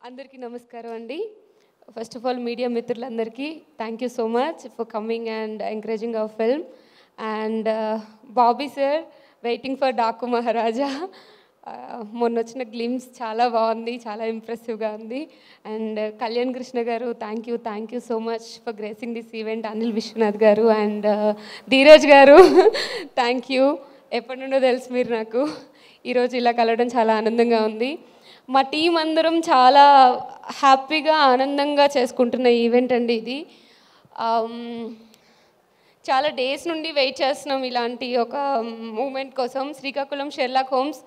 అందరికీ నమస్కారం అండి. ఫస్ట్ ఆఫ్ ఆల్ మీడియా మిత్రులందరికీ thank you so much for coming and encouraging our film. And Bobby sir, waiting for Daku Maharaja. మొన్న వచ్చిన గ్లిమ్స్ చాలా బాగుంది, చాలా ఇంప్రెసివ్గా ఉంది. అండ్ కళ్యాణ్ కృష్ణ గారు, thank you so much for gracing this event. Anil Vishwanath గారు అండ్ ధీరజ్ గారు థ్యాంక్ యూ. ఎప్పటి నుండో తెలుసు మీరు నాకు. ఈరోజు ఇలా కలవడం చాలా ఆనందంగా ఉంది. మా టీం అందరం చాలా హ్యాపీగా ఆనందంగా చేసుకుంటున్న ఈవెంట్ అండి ఇది. చాలా డేస్ నుండి వెయిట్ చేస్తున్నాం ఇలాంటి ఒక మూమెంట్ కోసం. శ్రీకాకుళం షెర్లాక్ హోమ్స్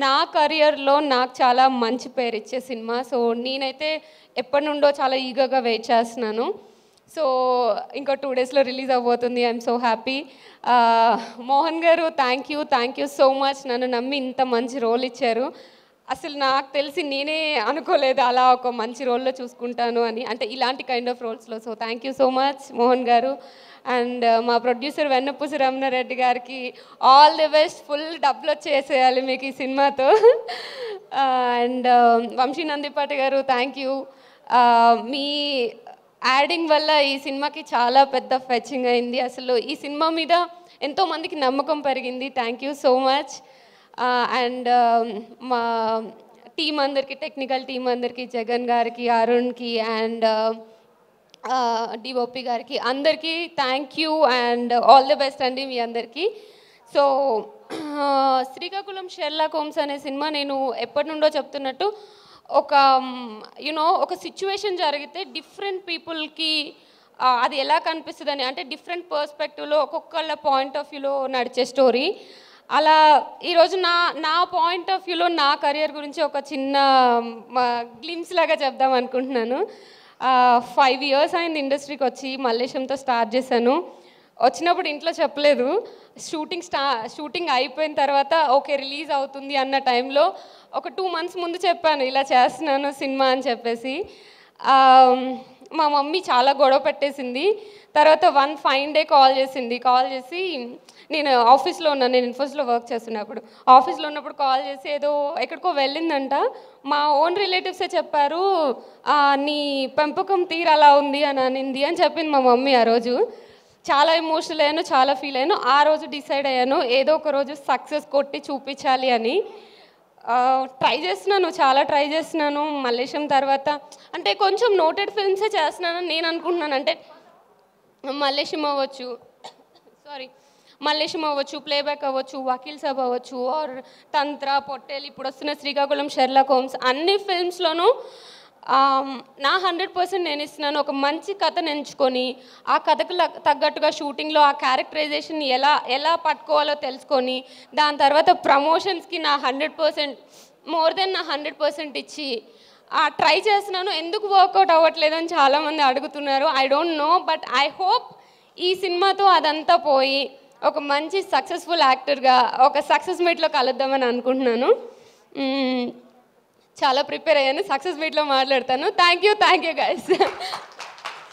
నా కెరియర్లో నాకు చాలా మంచి పేరు ఇచ్చే సినిమా. సో నేనైతే ఎప్పటి నుండో చాలా ఈగర్గా వెయిట్ చేస్తున్నాను. సో ఇంకో 2 డేస్లో రిలీజ్ అవ్వబోతుంది. I'm so happy. మోహన్ గారు, థ్యాంక్ యూ సో మచ్. నన్ను నమ్మి ఇంత మంచి రోల్ ఇచ్చారు. అసలు నాకు తెలిసి నేనే అనుకోలేదు అలా ఒక మంచి రోల్లో చూసుకుంటాను అని, అంటే ఇలాంటి కైండ్ ఆఫ్ రోల్స్లో. So thank you so much Mohan garu. And మా ప్రొడ్యూసర్ వెన్నపూసి రమణారెడ్డి గారికి ఆల్ ది బెస్ట్. ఫుల్ డబ్బులు వచ్చేసేయాలి మీకు ఈ సినిమాతో. అండ్ వంశీ నందిపాటి గారు, థ్యాంక్ యూ. మీ యాడింగ్ వల్ల ఈ సినిమాకి చాలా పెద్ద ఫెచ్చింగ్ అయింది. అసలు ఈ సినిమా మీద ఎంతోమందికి నమ్మకం పెరిగింది. Thank you so much. And మా టీం అందరికీ, టెక్నికల్ టీం అందరికీ, జగన్ గారికి, అరుణ్కి అండ్ డిఓపి గారికి అందరికీ thank you and all the best అండి మీ అందరికీ. సో శ్రీకాకుళం షెర్లాక్ హోమ్స్ అనే సినిమా నేను ఎప్పటి నుండో చెప్తున్నట్టు ఒక సిచ్యువేషన్ జరిగితే డిఫరెంట్ పీపుల్కి అది ఎలా కనిపిస్తుందని, అంటే డిఫరెంట్ పర్స్పెక్టివ్లో ఒక్కొక్కళ్ళ పాయింట్ ఆఫ్ వ్యూలో నడిచే స్టోరీ. అలా ఈరోజు నా పాయింట్ ఆఫ్ వ్యూలో నా కెరియర్ గురించి ఒక చిన్న గ్లిమ్స్ లాగా చెప్దాం అనుకుంటున్నాను. 5 years అయింది ఇండస్ట్రీకి వచ్చి. మల్లేశంతో స్టార్ట్ చేశాను. వచ్చినప్పుడు ఇంట్లో చెప్పలేదు. షూటింగ్ అయిపోయిన తర్వాత ఓకే రిలీజ్ అవుతుంది అన్న టైంలో ఒక 2 months ముందు చెప్పాను ఇలా చేస్తున్నాను సినిమా అని చెప్పేసి. మా మమ్మీ చాలా గొడవ పెట్టేసింది. తర్వాత one fine day కాల్ చేసి నేను ఆఫీస్లో ఉన్నాను, నేను ఇన్ఫోస్లో వర్క్ చేస్తున్నప్పుడు ఆఫీస్లో ఉన్నప్పుడు కాల్ చేసి ఏదో ఎక్కడికో వెళ్ళిందంట. మా ఓన్ రిలేటివ్సే చెప్పారు, నీ పెంపకం తీరు అలా ఉంది అని అనింది అని చెప్పింది మా మమ్మీ. ఆ రోజు చాలా ఎమోషనల్ అయ్యాను, చాలా ఫీల్ అయ్యాను. ఆ రోజు డిసైడ్ అయ్యాను ఏదో ఒక రోజు సక్సెస్ కొట్టి చూపించాలి అని. చాలా ట్రై చేస్తున్నాను. మల్లేశం తర్వాత అంటే కొంచెం నోటెడ్ ఫిల్మ్సే చేస్తున్నానని నేను అనుకుంటున్నాను. అంటే మల్లేశం అవ్వచ్చు, ప్లేబ్యాక్ అవ్వచ్చు, వకీల్ సాబ్ అవ్వచ్చు, ఆర్ తంత్ర, పొట్టేలు, ఇప్పుడు వస్తున్న శ్రీకాకుళం షెర్లాక్ హోమ్స్, అన్ని ఫిల్మ్స్లోనూ నా 100% నేను ఇస్తున్నాను. ఒక మంచి కథను ఎంచుకొని ఆ కథకు తగ్గట్టుగా షూటింగ్లో ఆ క్యారెక్టరైజేషన్ ఎలా పట్టుకోవాలో తెలుసుకొని దాని తర్వాత ప్రమోషన్స్కి నా 100% మోర్ దెన్ నా 100% ఇచ్చి ట్రై చేస్తున్నాను. ఎందుకు వర్కౌట్ అవ్వట్లేదు అని చాలామంది అడుగుతున్నారు. I don't know, but I hope ఈ సినిమాతో అదంతా పోయి ఒక మంచి సక్సెస్ఫుల్ యాక్టర్గా ఒక సక్సెస్ మీట్లో కలుద్దామని అనుకుంటున్నాను. చాలా ప్రిపేర్ అయ్యాను. సక్సెస్ మీట్లో మాట్లాడతాను. Thank you guys.